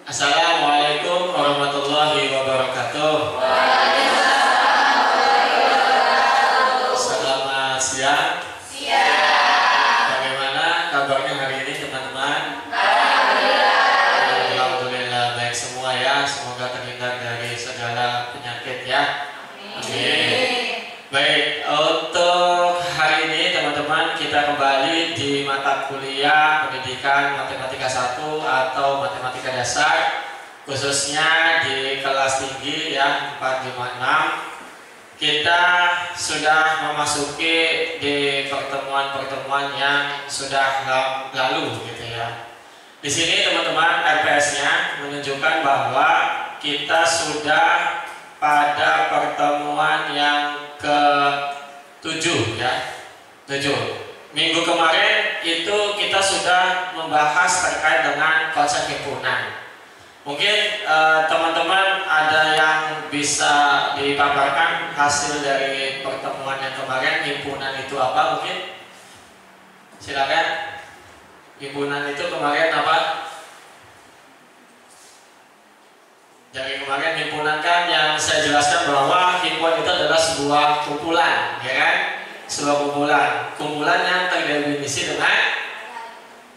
Assalamualaikum warahmatullahi wabarakatuh. Selamat siang. Bagaimana kabarnya hari ini teman-teman? Alhamdulillah baik semua ya. Semoga terhindar dari segala penyakit ya. Amin. Baik, untuk hari ini teman-teman kita kembali di mata kuliah pendidikan matematika 1 atau matematika dasar, khususnya di kelas tinggi yang 456. Kita sudah memasuki di pertemuan-pertemuan yang sudah lalu gitu ya. Di sini teman-teman RPS-nya menunjukkan bahwa kita sudah pada pertemuan yang ke-7 ya. 7. Minggu kemarin itu kita sudah membahas terkait dengan konsep himpunan. Mungkin teman-teman ada yang bisa dipaparkan hasil dari pertemuan yang kemarin, himpunan itu apa mungkin? Silakan. Himpunan itu kemarin apa? Dari kemarin himpunan kan yang saya jelaskan bahwa himpunan itu adalah sebuah kumpulan, ya kan? Sebuah kumpulan yang terdefinisi dengan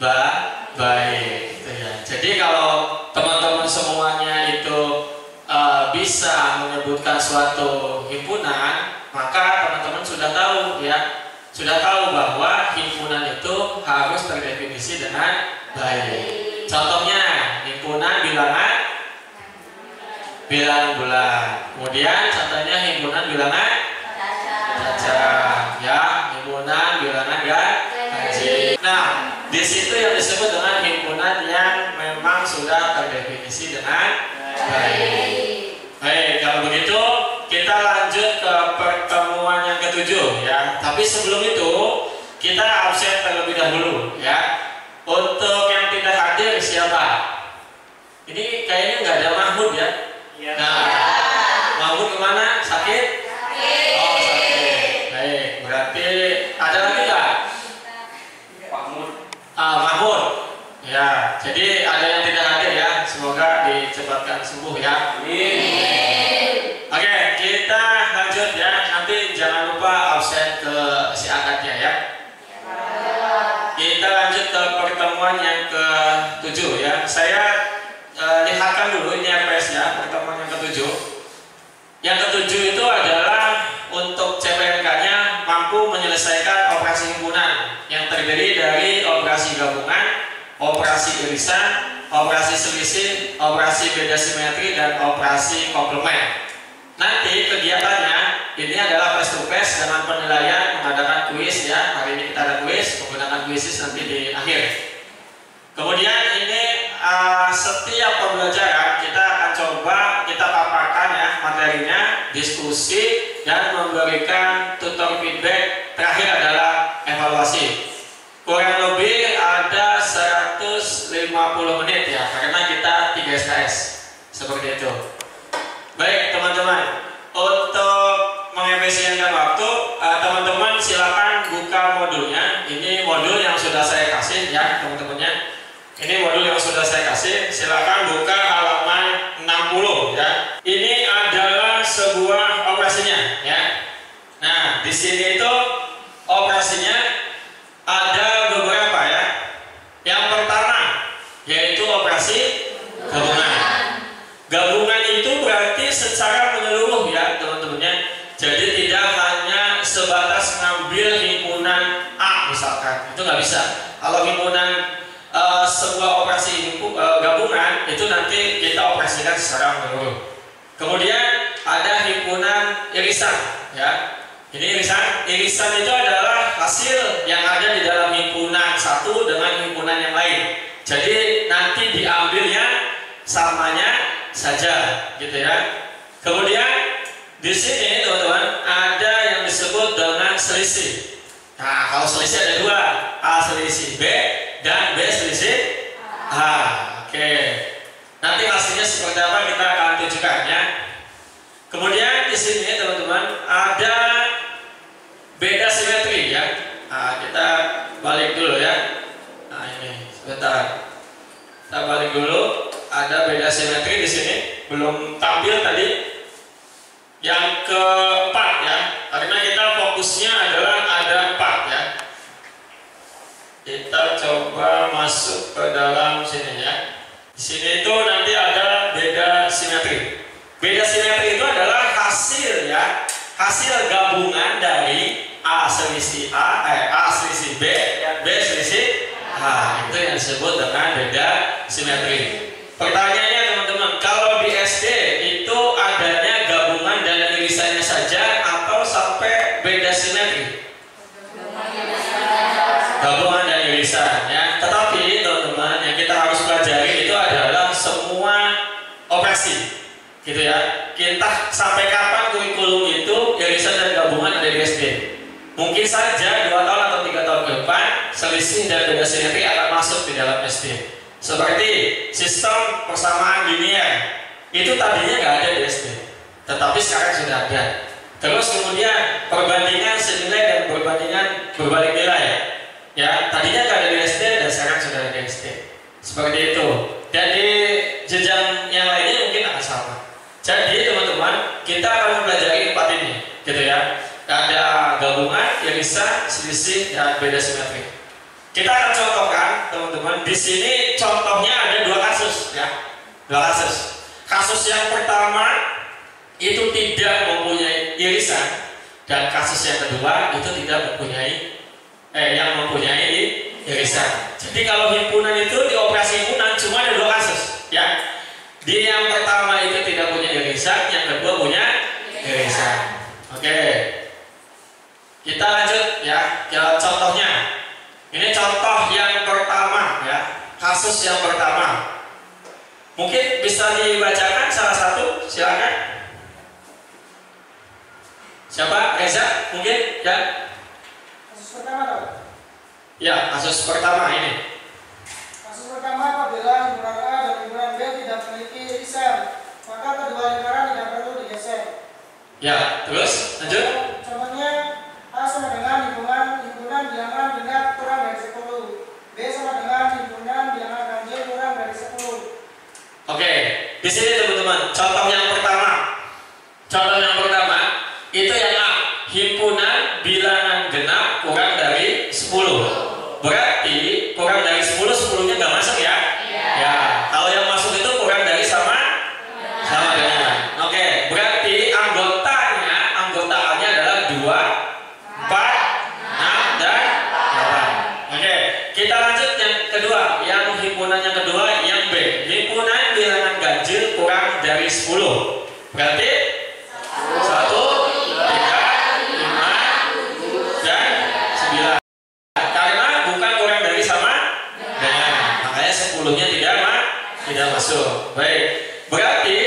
baik, gitu ya. Jadi kalau teman-teman semuanya itu bisa menyebutkan suatu himpunan, maka teman-teman sudah tahu ya, sudah tahu bahwa himpunan itu harus terdefinisi dengan baik. Contohnya himpunan bilangan bulan. Kemudian contohnya himpunan bilangan cacat, ya, himpunan bilangan gaji. Nah, di situ yang disebut dengan himpunan yang memang sudah terdefinisi dengan baik. Baik, kalau begitu kita lanjut ke pertemuan yang ke-7 ya. Tapi sebelum itu kita absen terlebih dahulu ya. Untuk yang tidak hadir siapa? Ini kayaknya nggak ada Mahmud ya. Nah, Mahmud kemana? Sakit? Oh, sakit. Baik, berarti ada lagi nggak? Mahmud. Ya, jadi ada yang tidak hadir ya. Semoga dicepatkan sembuh ya. Amin. Oke, kita lanjut ya. Nanti jangan lupa absen ke si akadnya ya. Kita lanjut ke pertemuan yang ke-7 ya. Saya lihatkan dulu ini RPS-nya, pertemuan yang ke-7. Yang ke-7 itu adalah untuk CPNK-nya mampu menyelesaikan operasi himpunan yang terdiri dari operasi gabungan, operasi irisan, operasi selisih, operasi beda simetri, dan operasi komplement. Nanti kegiatannya ini adalah face to face dengan penilaian mengadakan kuis ya. Hari ini kita ada kuis, menggunakan kuisis nanti di akhir. Kemudian ini setiap pembelajaran kita akan coba kita paparkan ya materinya, diskusi, dan memberikan tutor feedback. Terakhir adalah evaluasi. Kurang lebih ada 150 menit ya, karena kita 3 SKS seperti itu. Baik teman-teman, untuk mengefisienkan waktu, teman-teman silakan buka modulnya. Ini modul yang sudah saya kasih ya teman-temannya. Ini modul yang sudah saya kasih, silakan buka halaman 60 ya. Ini adalah sebuah operasinya ya. Nah, di sini itu operasinya ada beberapa ya. Yang pertama yaitu operasi gabungan. Gabungan itu berarti secara menyeluruh ya teman-temannya. Jadi tidak hanya sebatas ngambil himpunan A misalkan, itu nggak bisa. Kalau himpunan sebuah operasi gabungan itu nanti kita operasikan secara menyeluruh. Kemudian ada himpunan irisan ya. Ini irisan itu adalah hasil yang ada di dalam himpunan satu dengan himpunan yang lain. Jadi nanti diambilnya samanya saja gitu ya. Kemudian di sini teman-teman ada yang disebut dengan selisih. Nah, kalau selisih ada dua, A selisih B dan B selisih A. Oke. Nanti hasilnya seperti apa kita akan tunjukkan ya. Kemudian di sini teman-teman ada beda simetri ya. Nah, kita balik dulu ya. Nah, ini sebentar. Kita balik dulu. ada beda simetri di sini, belum tampil tadi. Yang keempat ya, karena kita fokusnya adalah ada 4 ya. Kita coba masuk ke dalam sini ya. Di sini itu nanti ada beda simetri. Beda simetri itu adalah hasil ya, hasil gabungan dari A selisih A, A selisih B, dan B selisih A. Itu yang disebut dengan beda simetri. Pertanyaannya teman-teman, kalau di SD itu adanya gabungan dan irisannya saja atau sampai beda simetri? Gabungan dan irisan ya. Tetapi teman-teman, yang kita harus pelajari itu adalah semua operasi, gitu ya. Kita sampai kapan kurikulum itu irisan dan gabungan ada di SD? Mungkin saja 2 tahun atau 3 tahun ke depan selisih dan beda simetri akan masuk di dalam SD. Seperti sistem persamaan linear itu tadinya nggak ada di SD, tetapi sekarang sudah ada. Terus kemudian perbandingan senilai dan perbandingan berbalik nilai ya, tadinya nggak ada di SD dan sekarang sudah ada di SD. Seperti itu. Dan di jenjang yang lainnya mungkin akan sama. Jadi teman-teman, kita akan mempelajari 4 ini, gitu ya. Ada gabungan, irisan, selisih, dan beda simetri. Kita akan contohkan, teman-teman. Di sini contohnya ada 2 kasus, ya. 2 kasus. Kasus yang pertama itu tidak mempunyai irisan, dan kasus yang kedua itu tidak mempunyai yang mempunyai irisan. Jadi kalau himpunan itu di operasi himpunan cuma ada 2 kasus, ya. Di yang pertama itu tidak punya irisan, yang kedua punya irisan. Oke. Kita lanjut ya ke contohnya. Ini contoh yang pertama ya, kasus yang pertama. Mungkin bisa dibacakan salah satu, silakan. Siapa? Reza? Mungkin ya. Kasus pertama dong. Ya, kasus pertama ini. Kasus pertama apabila himpunan A dan himpunan B tidak memiliki irisan, maka kedua lingkaran tidak perlu digeser. Ya, terus lanjut. Contohnya A sama dengan himpunan bilangan genap kurang dari 10. B sama dengan himpunan bilangan ganjil kurang dari 10. Oke, di sini teman-teman, contoh yang pertama. Contoh yang pertama itu yang A, himpunan bilangan genap kurang dari 10. Berarti kurang dari 10, 10-nya nggak masuk ya? Ya. Kalau yang masuk itu kurang dari sama dengan. Oke, berarti anggotanya adalah 2, 4, 6, dan 8. Oke, kita lanjut yang kedua. Yang himpunan yang kedua, yang B, himpunan bilangan ganjil kurang dari 10. Berarti 1, 3, 5, dan 9. Karena bukan kurang dari sama dengan, makanya 10-nya tidak masuk. Baik, berarti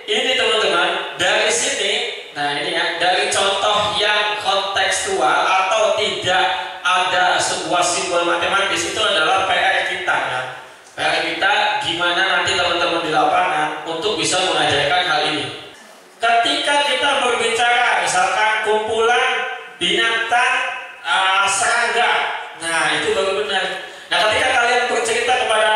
ini teman-teman, dari sini, nah ini ya, dari contoh yang kontekstual atau tidak ada sebuah simbol matematis, itu adalah PR kita ya. PR kita gimana nanti teman-teman di lapangan untuk bisa mengajarkan hal ini. Ketika kita berbicara misalkan kumpulan binatang serangga, nah itu baru benar. Nah ketika kalian bercerita kepada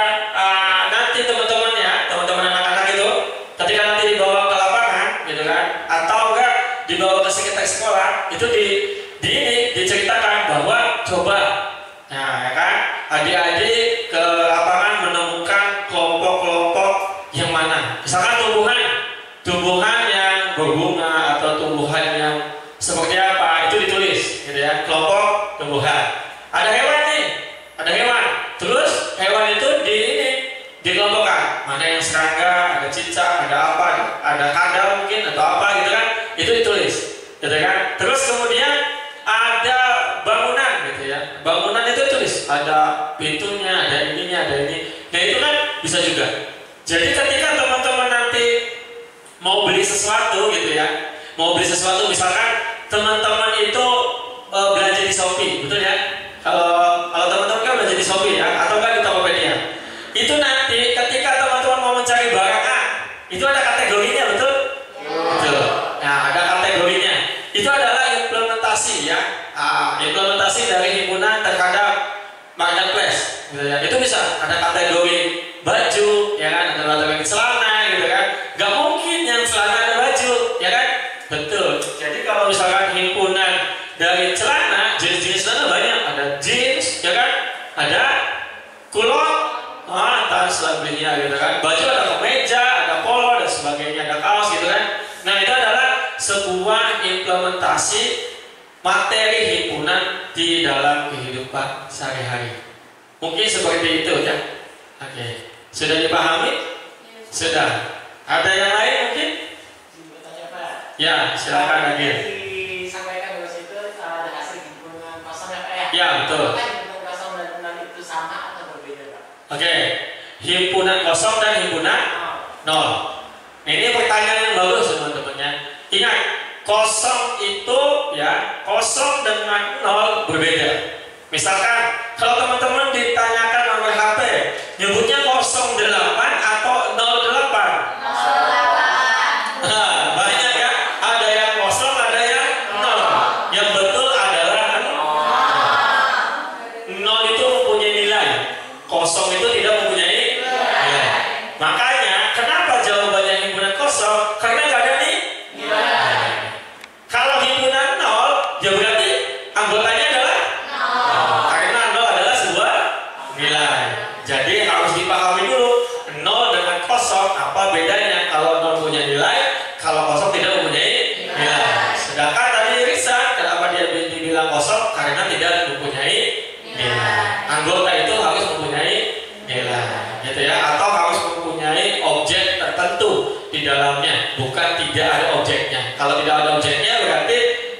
nanti teman-teman ya, teman-teman anak-anak itu, ketika nanti dibawa ke lapangan gitu kan, atau enggak dibawa ke sekitar sekolah, itu diceritakan bahwa coba, nah ya kan, adik-adik ke lapangan menemukan kelompok-kelompok yang mana, misalkan tumbuhan yang berbunga atau tumbuhan yang seperti apa, itu ditulis gitu ya, kelompok tumbuhan. Ada hewan nih, ada hewan, terus hewan itu dikelompokkan, mana yang serangga, ada cicak, ada apa, ada kadal mungkin atau apa gitu kan, itu ditulis gitu kan. Terus kemudian ada bangunan gitu ya, bangunan itu tulis, ada pintunya, ada ininya, ada ini. Nah itu kan bisa juga. Jadi ketika teman-teman nanti mau beli sesuatu gitu ya, mau beli sesuatu, misalkan teman-teman itu belanja di Shopee, betul ya? Kalau teman-teman kan belanja di Shopee ya, atau kan di Tokopedia, itu nanti ketika teman-teman mau mencari barang A, itu ada kategorinya, betul? Betul. Nah ada kategorinya. Itu adalah implementasi ya, implementasi dari himpunan terhadap marketplace gitu ya. Itu bisa ada kategori baju ya kan, ada kategori materi himpunan di dalam kehidupan sehari-hari. Mungkin seperti itu ya. Oke, sudah dipahami? Sudah. Ada yang lain mungkin? Ya, silakan lagi. Disampaikan bahwa itu ada hasil himpunan kosong ya Pak ya? Ya, betul. Himpunan kosong dan himpunan itu sama atau berbeda Pak? Oke, himpunan kosong dan himpunan nol. Ini pertanyaan yang bagus teman-temannya. Ingat, kosong itu ya, kosong dengan nol berbeda. Misalkan kalau teman-teman ditanyakan nomor HP, nyebutnya 08 atau 08? 08. Nah, banyak ya, ada yang kosong, ada yang nol. Yang betul adalah nol itu mempunyai nilai, kosong itu tidak mempunyai nilai. Makanya kenapa jawabannya himpunan kosong? Karena nggak ada nih nilai. Kalau himpunan nol, ya berarti anggotanya adalah karena nol adalah sebuah nilai. Jadi harus dipahami dulu nol dengan kosong apa bedanya. Kalau nol punya nilai, kalau kosong tidak mempunyai nilai. Sedangkan tadi Risa, kenapa dia dibilang kosong? Karena tidak mempunyai nilai. Anggota itu harus mempunyai nilai, gitu ya, atau harus mempunyai objek tertentu di dalamnya, bukan tidak ada objeknya. Kalau tidak ada objeknya berarti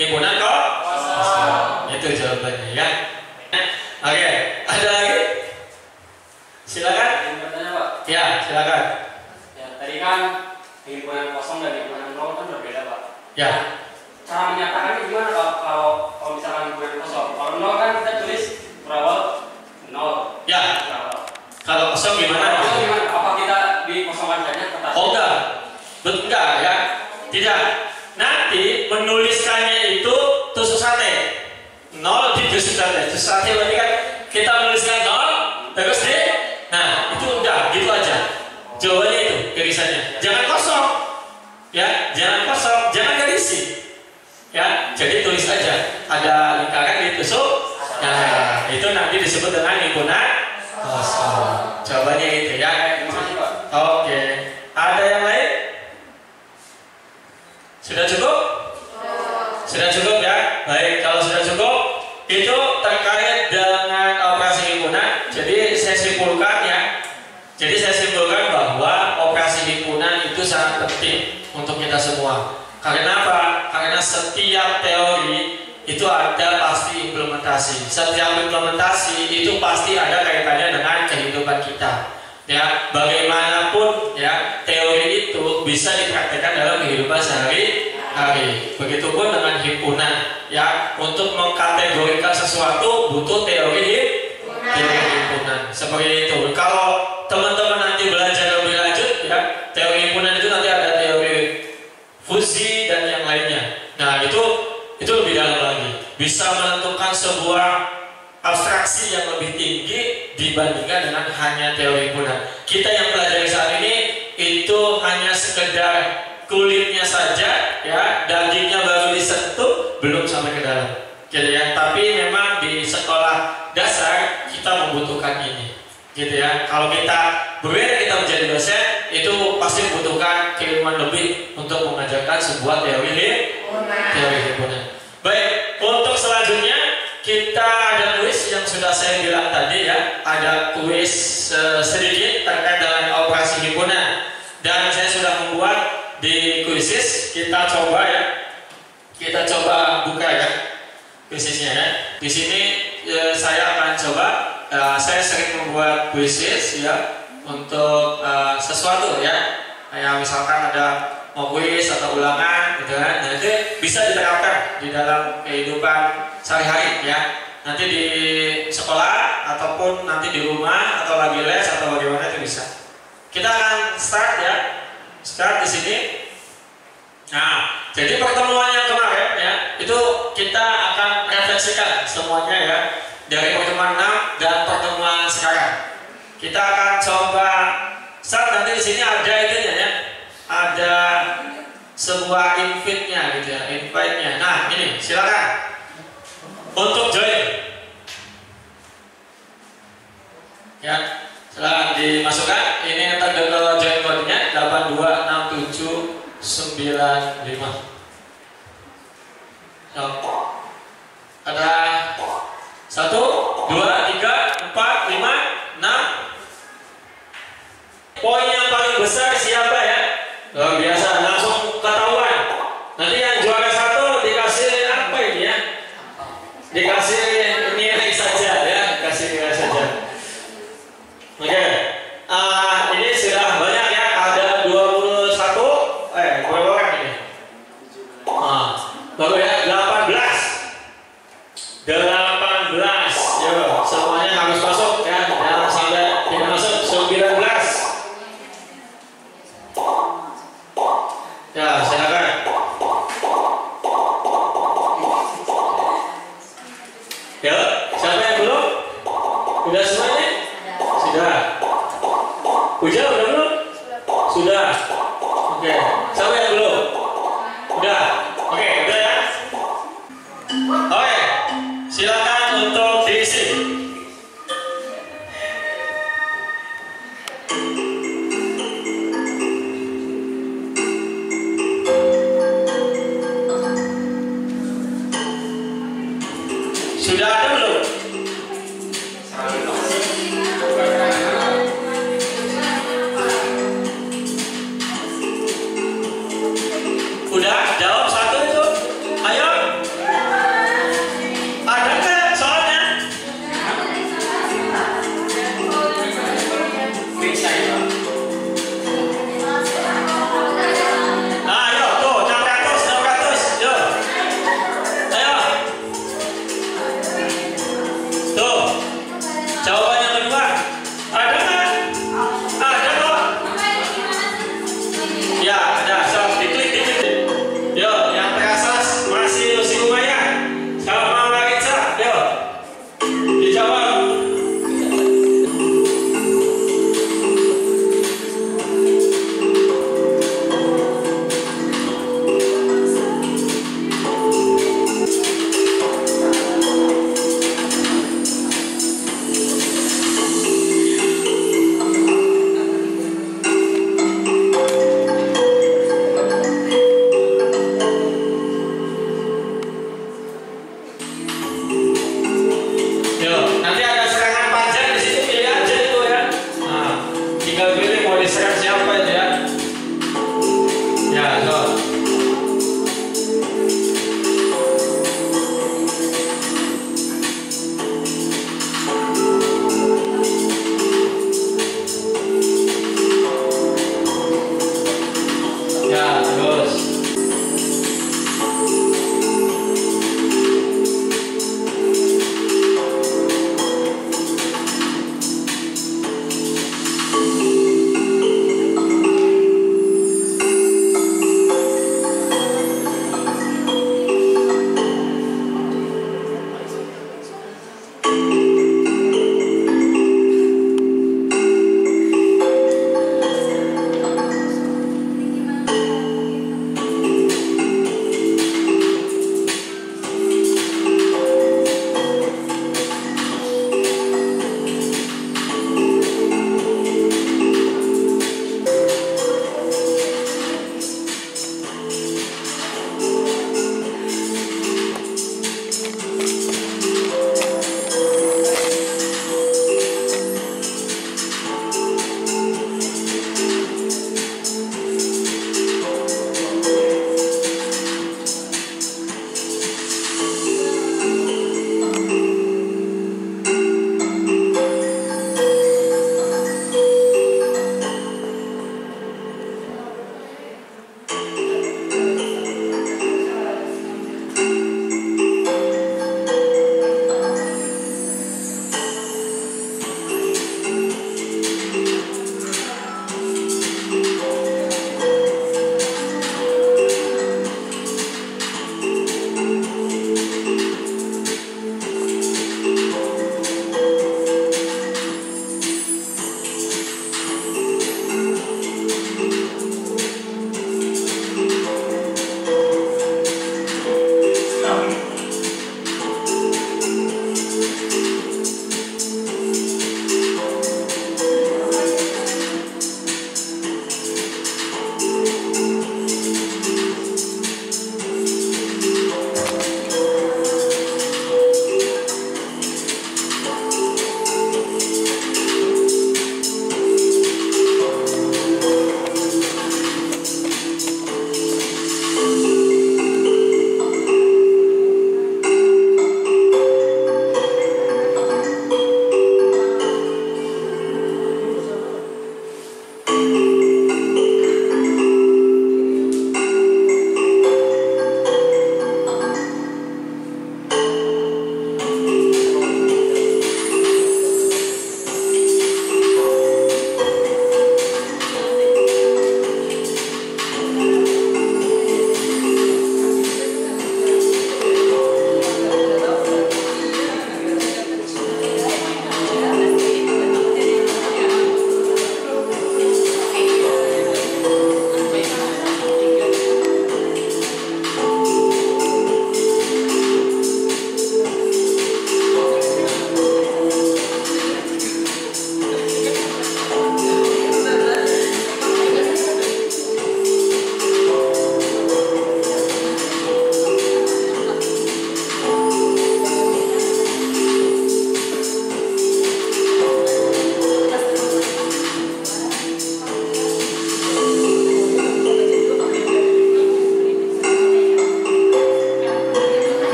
himpunan kosong. Itu jawabannya ya. Oke, ada lagi? Silakan. Yang bertanya Pak. Ya, silakan. Ya, tadi kan himpunan kosong dan himpunan nol kan berbeda Pak. Ya. Cara menyatakannya gimana Pak? Kalau misalkan himpunan kosong, kalau nol kan kita tulis berawal nol. Ya. Kalau kosong gimana? Kosong gimana? Apa kita dikosongkan saja kertas? Oh enggak, enggak ya, tidak. Nanti menuliskannya itu tusuk sate, nol di tusuk sate. Tusuk sate berarti kan kita menuliskan nol, terus di, nah itu udah gitu aja. Jawabannya itu irisannya. Jangan kosong, ya, jangan kosong, jangan garisi, ya. Jadi tulis aja. Ada lingkaran ditusuk. Nah, itu nanti disebut dengan himpunan kosong. Jawabannya itu ya. Terima kasih Pak. Oke, ada yang lain? Sudah cukup? Sudah cukup ya? Baik, kalau sudah cukup, itu terkait dengan operasi himpunan. Jadi saya simpulkan ya. Jadi saya simpulkan bahwa operasi himpunan itu sangat penting untuk kita semua. Karena apa? Karena setiap teori itu ada pasti implementasi. Setiap implementasi itu pasti ada kaitannya dengan kehidupan kita. Ya, bagaimanapun ya teori itu bisa dipraktikkan dalam kehidupan sehari-hari. Begitupun dengan himpunan. Ya, untuk mengkategorikan sesuatu butuh teori himpunan. Seperti itu. Kalau teman-teman nanti belajar lebih lanjut ya, teori himpunan itu nanti ada teori fusi dan yang lainnya. Nah, itu lebih dalam lagi. Bisa menentukan sebuah abstraksi yang lebih tinggi dibandingkan dengan hanya teori himpunan. Kita yang pelajari saat ini itu hanya sekedar kulitnya saja, ya, dagingnya baru disentuh, belum sampai ke dalam. Gitu ya. Tapi memang di sekolah dasar kita membutuhkan ini, gitu ya. Kalau kita berbeda, kita menjadi dosen, itu pasti membutuhkan keilmuan lebih untuk mengajarkan sebuah teori himpunan. Baik, untuk selanjutnya kita ada kuis yang sudah saya bilang tadi ya. Ada kuis sedikit terkait dengan operasi himpunan. Dan saya sudah membuat di kuisis. Kita coba ya. Kita coba buka ya kuisisnya ya. Di sini saya akan coba. Saya sering membuat kuisis ya untuk sesuatu ya. Kayak misalkan ada mau kuis atau ulangan gitu kan. Nah, itu bisa diterapkan di dalam kehidupan sehari-hari ya. Nanti di sekolah ataupun nanti di rumah atau lagi les atau bagaimana itu bisa. Kita akan start ya. Start di sini. Nah, jadi pertemuan yang kemarin ya, itu kita akan refleksikan semuanya ya. Dari pertemuan 6 dan pertemuan sekarang. Kita akan coba start, nanti di sini ada itunya ya. Ada sebuah invite-nya gitu ya, invite-nya. Nah, ini silakan untuk join. Ya, silakan dimasukkan. Ini tanda join code-nya 826795. Ada 1, 2, 3, 4, 5, 6. Poin yang paling besar siapa ya? Luar biasa, langsung ketahuan. Nanti yang juara 1 dikasih apa ini ya? Dikasih nilai saja ya, dikasih nilai saja. Oke. Ini sudah banyak ya, ada 21. Berapa orang ini? Baru ya, 18. Yo, semuanya harus masuk ya, jangan sampai tidak masuk. 19. Ya, silakan. Ya, siapa yang belum? Udah semuanya? Sudah. Udah belum? Sudah. Oke. Siapa yang belum? Udah. Oke, udah ya. Oke. Silakan untuk diisi. Sudah ada belum? Udah? Jawab 1 itu. Ayo. Ada nggak soalnya? Ayo tuh 600. Yo. Ayo. Tuh. Jawaban yang kedua. Ada nggak? Ada kok. Ya, ada. So, diklik. Yo.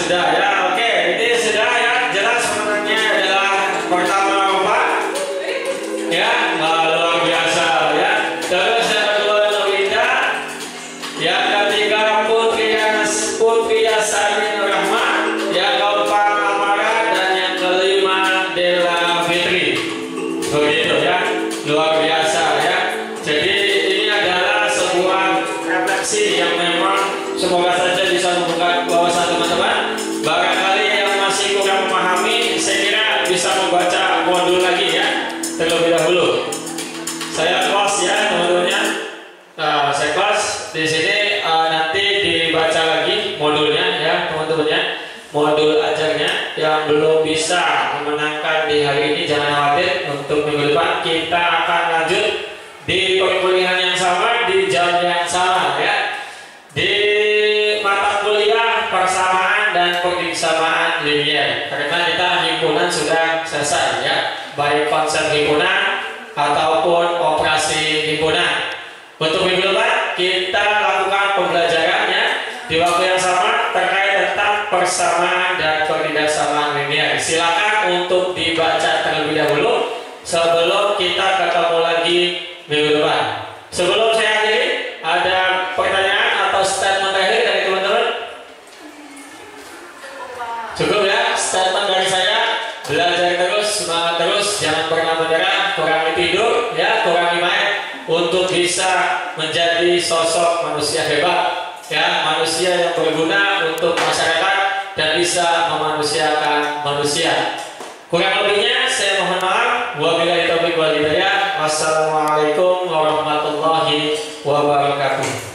Sudah ya, oke. Ini sudah ya, jelas pemenangnya adalah pertama Pak. Ya, luar biasa ya. Terus yang kedua Novita, yang ketiga Putri Yasamin Rahman, yang keempat Amara, dan yang kelima Della Fitri. Begitu ya, luar biasa ya. Jadi ini adalah sebuah refleksi yang memang semoga saja bisa membuka wawasan teman-teman. Barangkali yang masih kurang memahami, saya kira bisa membaca modul lagi ya terlebih dahulu. Saya close ya teman-temannya. Nah, saya close di sini, nanti dibaca lagi modulnya ya teman-temannya. Modul ajarnya yang belum bisa memenangkan di hari ini jangan khawatir, untuk minggu depan kita akan lanjut di perkuliahan yang sama di jam yang sama ya. Di mata kuliah persamaan dan persamaan linier, karena kita himpunan sudah selesai ya, baik konsep himpunan ataupun operasi himpunan. Untuk minggu depan kita lakukan pembelajarannya di waktu yang sama terkait tentang persamaan dan ketidaksamaan linier. Silakan untuk dibaca terlebih dahulu sebelum kita ketemu lagi minggu depan. Sebelum saya akhiri, ada pertanyaan atau statement terakhir dari teman-teman? Cukup ya, statement dari saya. Belajar terus, semangat terus, jangan pernah menyerah, kurangi tidur ya, kurangi main, untuk bisa menjadi sosok manusia hebat ya, manusia yang berguna untuk masyarakat dan bisa memanusiakan manusia. Kurang lebihnya saya mohon maaf. Wabillahi taufiq wal hidayah. Wassalamualaikum warahmatullahi wabarakatuh.